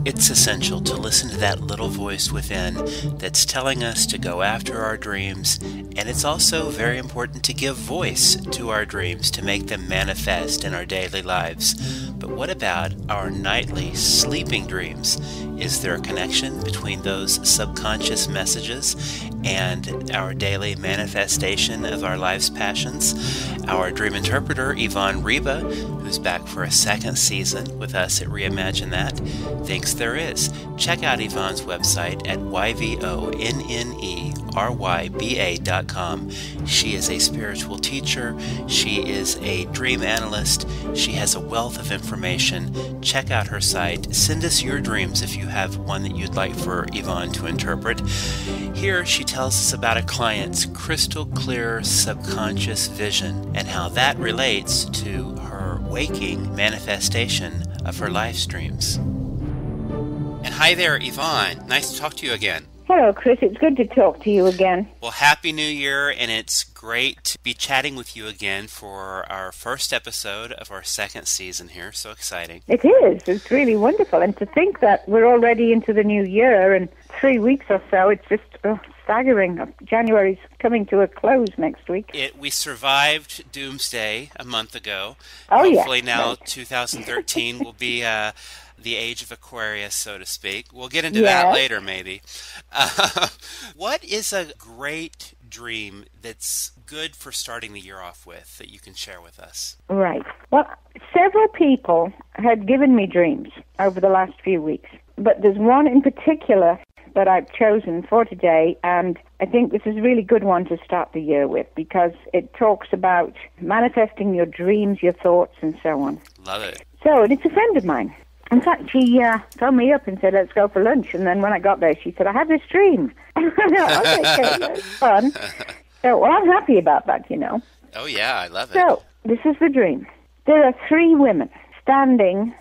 It's essential to listen to that little voice within that's telling us to go after our dreams, and it's also very important to give voice to our dreams to make them manifest in our daily lives. But what about our nightly sleeping dreams? Is there a connection between those subconscious messages and our daily manifestation of our life's passions? Our dream interpreter, Yvonne Ryba, who's back for a second season with us at Reimagine That, thinks there is. Check out Yvonne's website at yvonneryba.com. She is a spiritual teacher. She is a dream analyst. She has a wealth of information. Check out her site. Send us your dreams if you have one that you'd like for Yvonne to interpret. Here she tells us about a client's crystal clear subconscious vision and how that relates to her waking manifestation of her life streams. And hi there, Yvonne. Nice to talk to you again. Hello, Chris. It's good to talk to you again. Well, Happy New Year, and it's great to be chatting with you again for our first episode of our second season here. So exciting. It is. It's really wonderful. And to think that we're already into the new year in 3 weeks or so, it's just staggering. January's coming to a close next week. We survived Doomsday a month ago. Oh, Hopefully yeah. now 2013 will be the age of Aquarius, so to speak. We'll get into that later, maybe. What is a great dream that's good for starting the year off with that you can share with us? Right. Well, several people had given me dreams over the last few weeks, but there's one in particular that I've chosen for today, and I think this is a really good one to start the year with because it talks about manifesting your dreams, your thoughts, and so on. Love it. So, and it's a friend of mine. In fact, she phoned me up and said, let's go for lunch. And then when I got there, she said, I had this dream. Okay, that's fun. So, well, I'm happy about that, you know. Oh, yeah, I love it. So, this is the dream. There are 3 women standing,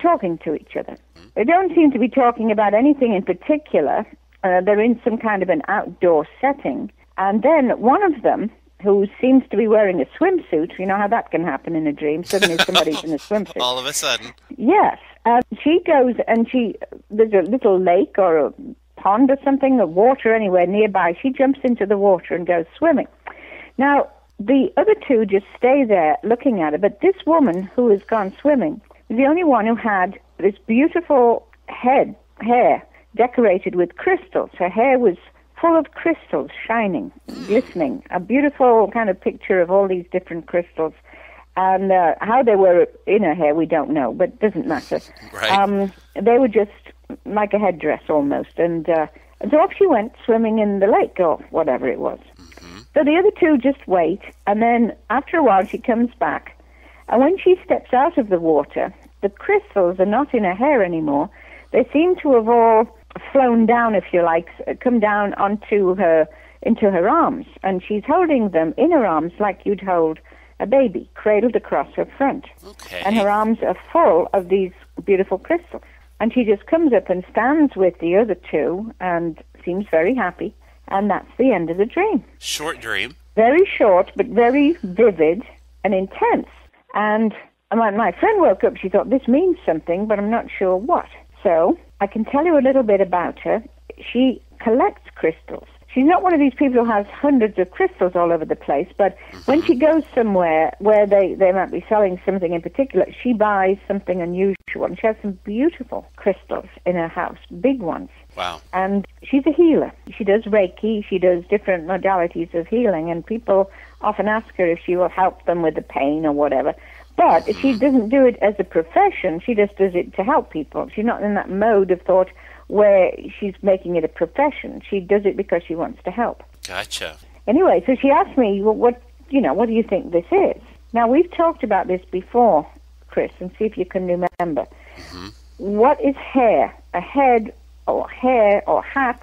talking to each other. They don't seem to be talking about anything in particular. They're in some kind of an outdoor setting. And then one of them, who seems to be wearing a swimsuit, you know how that can happen in a dream. Suddenly somebody's in a swimsuit. All of a sudden. Yes. She goes and there's a little lake or a pond or something, or water anywhere nearby. She jumps into the water and goes swimming. Now, the other 2 just stay there looking at her, but this woman who has gone swimming is the only one who had this beautiful hair decorated with crystals. Her hair was full of crystals, shining, glistening, a beautiful kind of picture of all these different crystals. And how they were in her hair, we don't know, but it doesn't matter. Right. They were just like a headdress almost. And so off she went swimming in the lake or whatever it was. Mm-hmm. So the other 2 just wait, and then after a while she comes back. And when she steps out of the water, the crystals are not in her hair anymore. They seem to have all flown down, if you like, come down into her arms. And she's holding them in her arms like you'd hold a baby, cradled across her front. Okay. And her arms are full of these beautiful crystals. And she just comes up and stands with the other 2 and seems very happy. And that's the end of the dream. Short dream. Very short, but very vivid and intense. And my friend woke up. She thought, this means something, but I'm not sure what. So I can tell you a little bit about her. She collects crystals. She's not one of these people who has hundreds of crystals all over the place, but when she goes somewhere where they might be selling something in particular, she buys something unusual. And she has some beautiful crystals in her house, big ones. Wow. And she's a healer. She does Reiki. She does different modalities of healing, and people often ask her if she will help them with the pain or whatever. But she doesn't do it as a profession. She just does it to help people. She's not in that mode of thought where she's making it a profession. She does it because she wants to help. Gotcha. Anyway, so she asked me, well, what do you think this is? Now, we've talked about this before, Chris, and see if you can remember. Mm-hmm. What is hair? A head or hair or hat,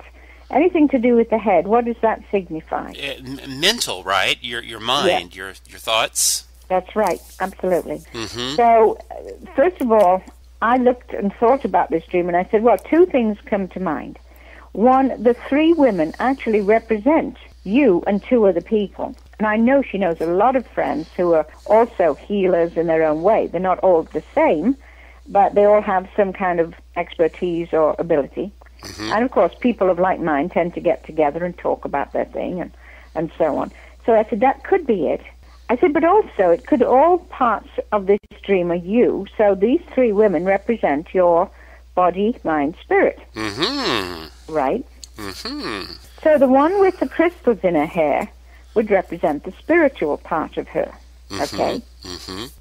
anything to do with the head, what does that signify? Mental, right? Your mind, your thoughts. That's right, absolutely. Mm-hmm. So, first of all, I looked and thought about this dream, and I said, well, 2 things come to mind. One, the 3 women actually represent you and 2 other people. And I know she knows a lot of friends who are also healers in their own way. They're not all the same, but they all have some kind of expertise or ability. And, of course, people of like mind tend to get together and talk about their thing and so on. So I said, that could be it. I said, but also it could all parts of this dream are you. So these three women represent your body, mind, spirit. Right? So the one with the crystals in her hair would represent the spiritual part of her. Okay?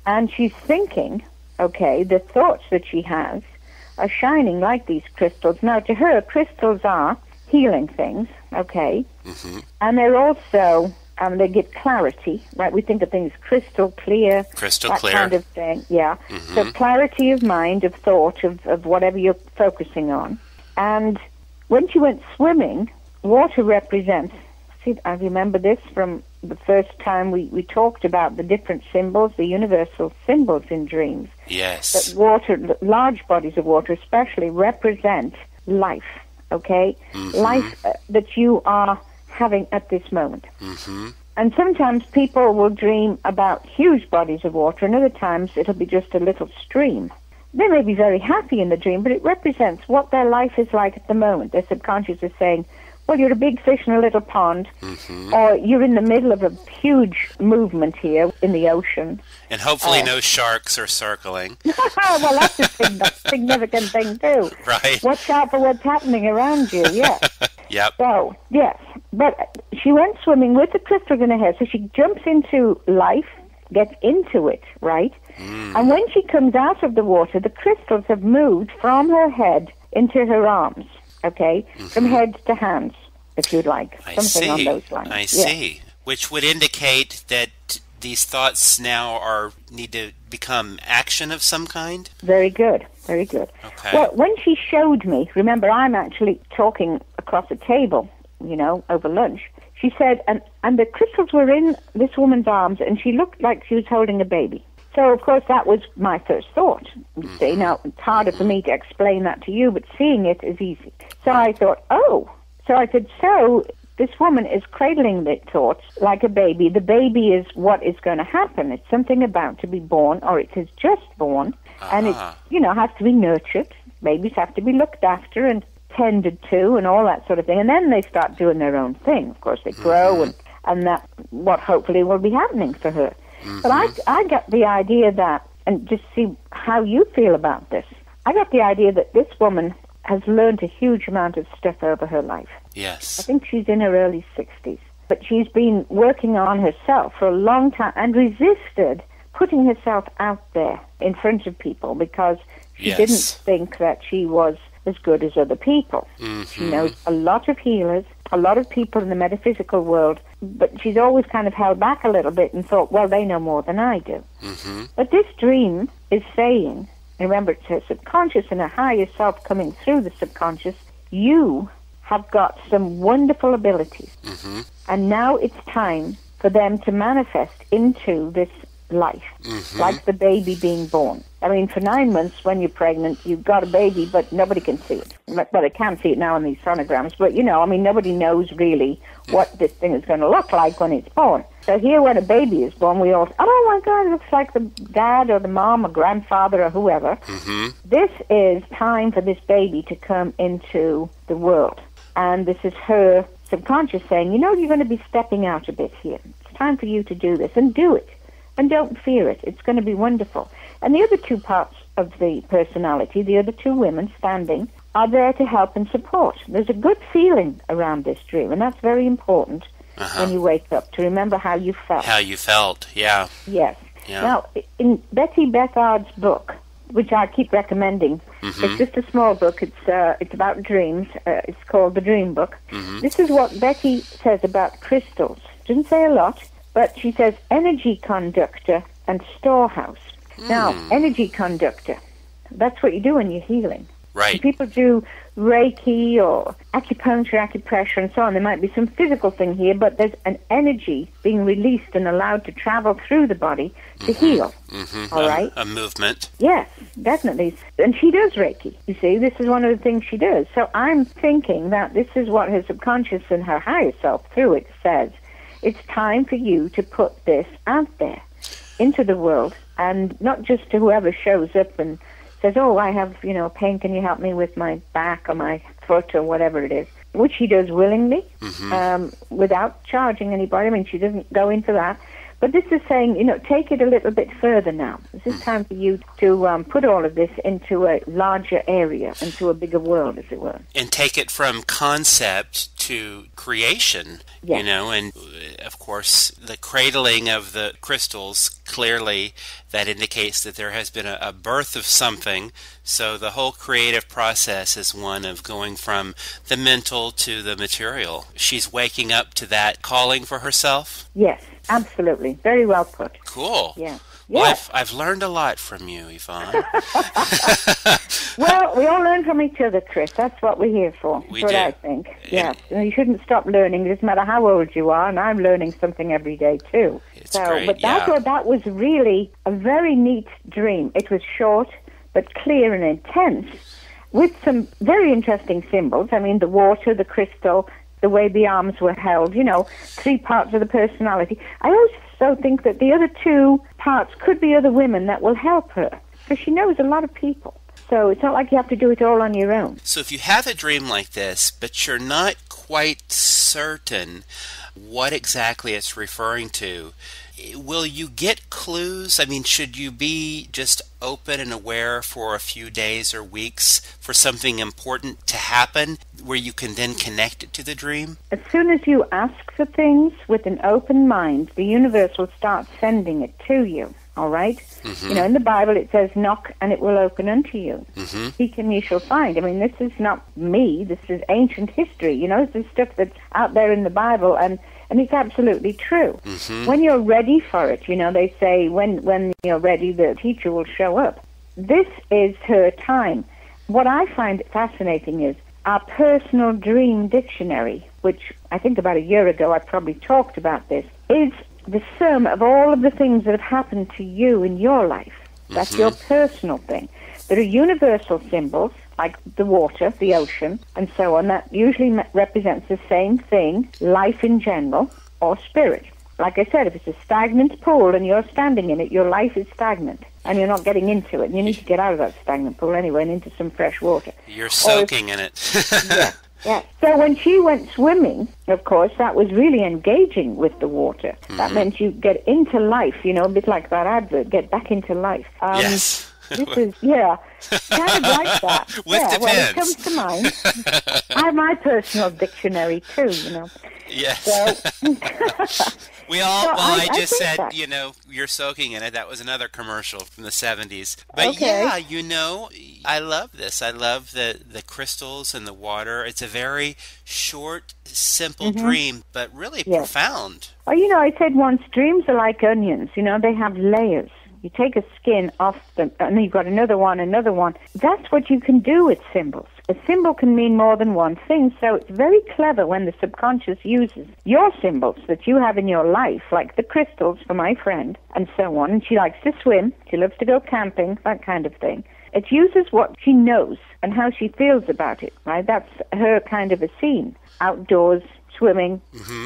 And she's thinking, okay, the thoughts that she has are shining like these crystals. Now, to her, crystals are healing things, okay? And they're also, they give clarity, right? We think of things crystal clear. Crystal that clear. kind of thing, yeah. So clarity of mind, of thought, of whatever you're focusing on. And when she went swimming, water represents, see, I remember this from the first time we talked about the different symbols, the universal symbols in dreams. Yes. That water, large bodies of water especially, represent life, okay? Life that you are having at this moment. And sometimes people will dream about huge bodies of water, and other times it'll be just a little stream. They may be very happy in the dream, but it represents what their life is like at the moment. Their subconscious is saying, well, you're a big fish in a little pond, or you're in the middle of a huge movement here in the ocean. And hopefully no sharks are circling. Well, that's a significant thing, too. Right. Watch out for what's happening around you, yes. Yep. So, yes. But she went swimming with the crystals in her hair, so she jumps into life, gets into it, right? And when she comes out of the water, the crystals have moved from her head into her arms. Okay, from head to hands, if you'd like, something on those lines. I see. Which would indicate that these thoughts now need to become action of some kind? Very good, very good. Okay. Well, when she showed me, remember, I'm actually talking across a table, over lunch. She said, and the crystals were in this woman's arms, and she looked like she was holding a baby. So, of course, that was my first thought, you see. Now, it's harder for me to explain that to you, but seeing it is easy. So I thought, So I said, so this woman is cradling the thoughts like a baby. The baby is what is going to happen. It's something about to be born, or it is just born, and it, has to be nurtured. Babies have to be looked after and tended to and all that sort of thing. And then they start doing their own thing. Of course, they grow, and that's what hopefully will be happening for her. But I got the idea that, and just see how you feel about this, I got the idea that this woman has learned a huge amount of stuff over her life. Yes. I think she's in her early 60s. But she's been working on herself for a long time and resisted putting herself out there in front of people because she didn't think that she was as good as other people. She knows a lot of healers, a lot of people in the metaphysical world, but she's always kind of held back a little bit and thought, well, they know more than I do. But this dream is saying, and remember, it's her subconscious and her higher self coming through the subconscious, you have got some wonderful abilities. And now it's time for them to manifest into this life, like the baby being born. I mean, for 9 months when you're pregnant, you've got a baby, but nobody can see it. Well, they can see it now in these sonograms, but, nobody knows really what this thing is going to look like when it's born. So here, when a baby is born, we all say, oh, my God, it looks like the dad or the mom or grandfather or whoever. This is time for this baby to come into the world. And this is her subconscious saying, you're going to be stepping out a bit here. It's time for you to do this, and do it. And don't fear it. It's going to be wonderful. And the other two parts of the personality, the other two women standing, are there to help and support. There's a good feeling around this dream, and that's very important when you wake up, to remember how you felt. How you felt, yeah. Yes. Yeah. Now, in Betty Bethard's book, which I keep recommending, it's just a small book. It's about dreams. It's called The Dream Book. This is what Betty says about crystals. Doesn't say a lot, but she says energy conductor and storehouse. Now, energy conductor, that's what you do when you're healing. Right. When people do Reiki or acupuncture, acupressure, and so on, there might be some physical thing here, but there's an energy being released and allowed to travel through the body to heal. All right? A movement. Yes, definitely. And she does Reiki. You see, this is one of the things she does. So I'm thinking that this is what her subconscious and her higher self, through it, says. It's time for you to put this out there into the world, and not just to whoever shows up and says, oh, I have, pain, can you help me with my back or my foot or whatever it is, which she does willingly, without charging anybody. I mean, she doesn't go into that. But this is saying, take it a little bit further now. This is time for you to put all of this into a larger area, into a bigger world, as it were. And take it from concept to creation, Yes. and of course the cradling of the crystals, clearly that indicates that there has been a birth of something. So the whole creative process is one of going from the mental to the material. She's waking up to that calling for herself? Yes, absolutely. Very well put. Cool. Yeah. Well, Yes. I've learned a lot from you, Yvonne. Well, we all learn from each other, Chris. That's what we're here for. We That's what do. I think. Yeah. You shouldn't stop learning. It doesn't matter how old you are, and I'm learning something every day, too. It's great, but yeah. that was really a very neat dream. It was short, but clear and intense, with some very interesting symbols. I mean, the water, the crystal, the way the arms were held, 3 parts of the personality. I also think that the other 2 parts could be other women that will help her, because she knows a lot of people. So it's not like you have to do it all on your own. So if you have a dream like this, but you're not quite certain what exactly it's referring to, will you get clues? I mean, should you be just open and aware for a few days or weeks for something important to happen where you can then connect it to the dream? As soon as you ask for things with an open mind, the universe will start sending it to you. All right? In the Bible it says, knock and it will open unto you. Seek and you shall find. I mean, this is not me. This is ancient history. This is stuff that's out there in the Bible, and it's absolutely true. When you're ready for it, they say when you're ready, the teacher will show up. This is her time. What I find fascinating is our personal dream dictionary, which I think about a year ago I probably talked about this, is the sum of all of the things that have happened to you in your life. That's your personal thing. There are universal symbols, like the water, the ocean, and so on, that usually represents the same thing, life in general, or spirit. Like I said, if it's a stagnant pool and you're standing in it, your life is stagnant, and you're not getting into it. And you need to get out of that stagnant pool anyway and into some fresh water. You're soaking in it. Yeah. Yeah. So when she went swimming, of course, that was really engaging with the water. That meant you get into life, a bit like that advert, get back into life. Yes. This is, kind of like that. With the well, it pens. comes to mind. I have my personal dictionary, too, Yes. So, We all, So well, I I just think said, that- you're soaking in it. That was another commercial from the 70s. But Okay. I love this. I love the crystals and the water. It's a very short, simple dream, but really Yes. profound. well, I said once, dreams are like onions. They have layers. You take a skin off them, and then you've got another one. That's what you can do with symbols. A symbol can mean more than one thing, so it's very clever when the subconscious uses your symbols that you have in your life, like the crystals for my friend, and so on. And she likes to swim, she loves to go camping, that kind of thing. It uses what she knows and how she feels about it, right? That's her kind of a scene, outdoors, swimming,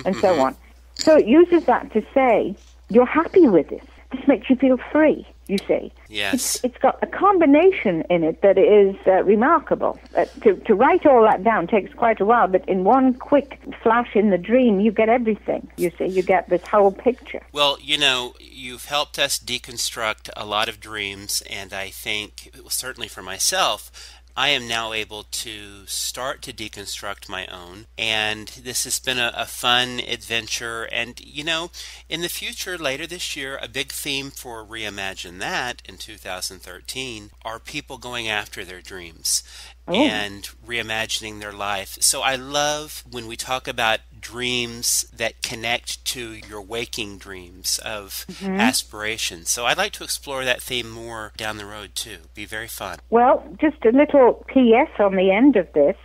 and so on. So it uses that to say, you're happy with this. This makes you feel free, you see. Yes. It's got a combination in it that is remarkable. To write all that down takes quite a while, but in one quick flash in the dream, you get everything, you see. You get this whole picture. Well, you've helped us deconstruct a lot of dreams, and I think, certainly for myself, I am now able to start to deconstruct my own, and this has been a fun adventure. And, in the future, later this year, a big theme for Reimagine That in 2013 are people going after their dreams and reimagining their life. So I love when we talk about dreams that connect to your waking dreams of aspirations. So I'd like to explore that theme more down the road, too. Be very fun. Well, just a little P.S. on the end of this.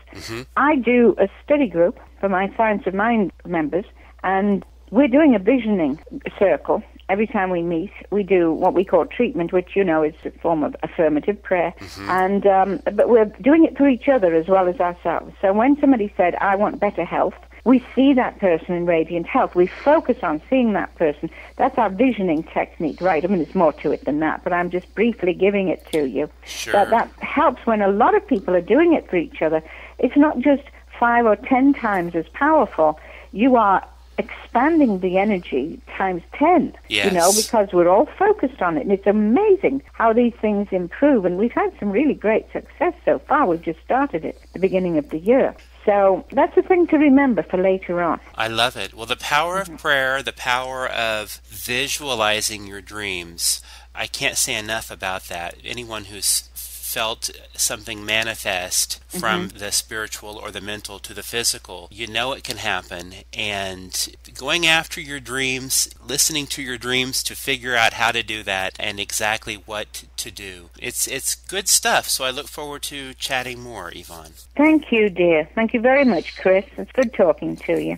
I do a study group for my Science of Mind members, and we're doing a visioning circle. Every time we meet, we do what we call treatment, which, is a form of affirmative prayer. And but we're doing it for each other as well as ourselves. So when somebody said, I want better health, we see that person in radiant health. We focus on seeing that person. That's our visioning technique, right? I mean, there's more to it than that, but I'm just briefly giving it to you. Sure. That helps when a lot of people are doing it for each other. It's not just 5 or 10 times as powerful. You are expanding the energy times 10, yes. Because we're all focused on it. And it's amazing how these things improve. And we've had some really great success so far. We've just started it at the beginning of the year. So that's a thing to remember for later on. I love it. Well, the power of prayer, the power of visualizing your dreams, I can't say enough about that. Anyone who's felt something manifest from the spiritual or the mental to the physical, it can happen. And going after your dreams, listening to your dreams to figure out how to do that and exactly what to do. It's good stuff. So I look forward to chatting more, Yvonne. Thank you, dear. Thank you very much, Chris. It's good talking to you.